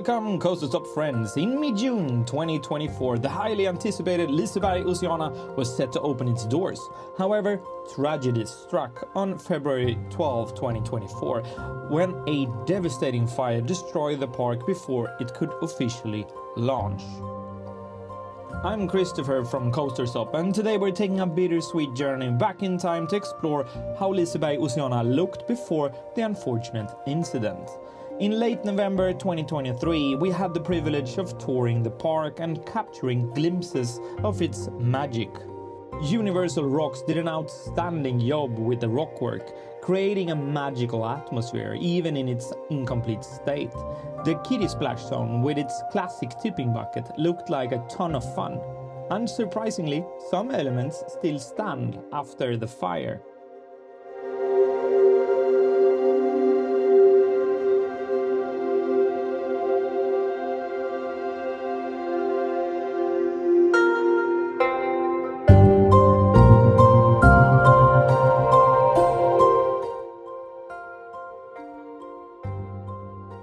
Welcome, Coaster Stop friends! In mid-June 2024, the highly anticipated Liseberg Oceana was set to open its doors. However, tragedy struck on February 12, 2024, when a devastating fire destroyed the park before it could officially launch. I'm Christopher from Coaster Stop, and today we're taking a bittersweet journey back in time to explore how Liseberg Oceana looked before the unfortunate incident. In late November 2023, we had the privilege of touring the park and capturing glimpses of its magic. Universal Rocks did an outstanding job with the rockwork, creating a magical atmosphere even in its incomplete state. The kiddie splash zone with its classic tipping bucket looked like a ton of fun. Unsurprisingly, some elements still stand after the fire.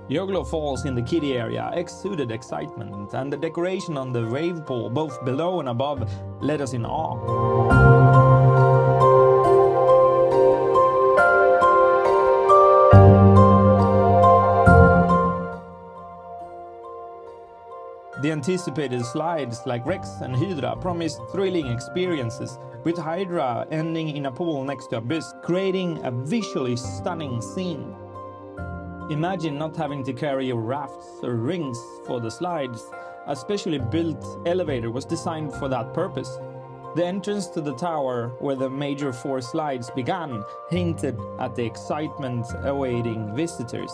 Yoglo Falls in the kiddie area exuded excitement, and the decoration on the wave pool both below and above led us in awe. The anticipated slides like Rex and Hydra promised thrilling experiences, with Hydra ending in a pool next to Abyss, creating a visually stunning scene. Imagine not having to carry your rafts or rings for the slides. A specially built elevator was designed for that purpose. The entrance to the tower, where the major four slides began, hinted at the excitement awaiting visitors.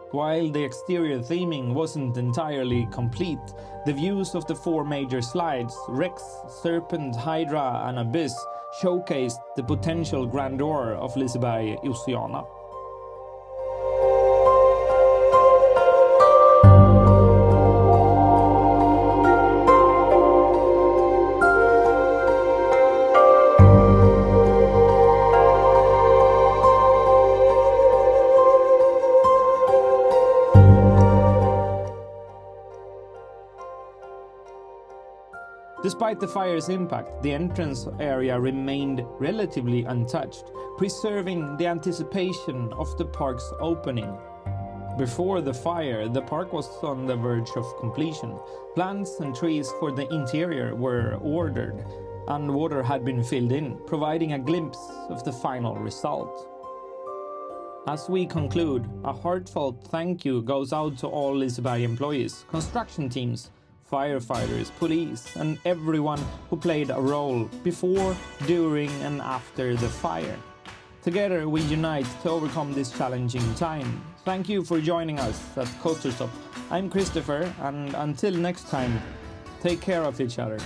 While the exterior theming wasn't entirely complete, the views of the four major slides, Rex, Serpent, Hydra and Abyss, showcased the potential grandeur of Liseberg Oceana. Despite the fire's impact, the entrance area remained relatively untouched, preserving the anticipation of the park's opening. Before the fire, the park was on the verge of completion. Plants and trees for the interior were ordered, and water had been filled in, providing a glimpse of the final result. As we conclude, a heartfelt thank you goes out to all Liseberg employees, construction teams, firefighters, police, and everyone who played a role before, during, and after the fire. Together we unite to overcome this challenging time. Thank you for joining us at Coaster Stop. I'm Christopher, and until next time, take care of each other.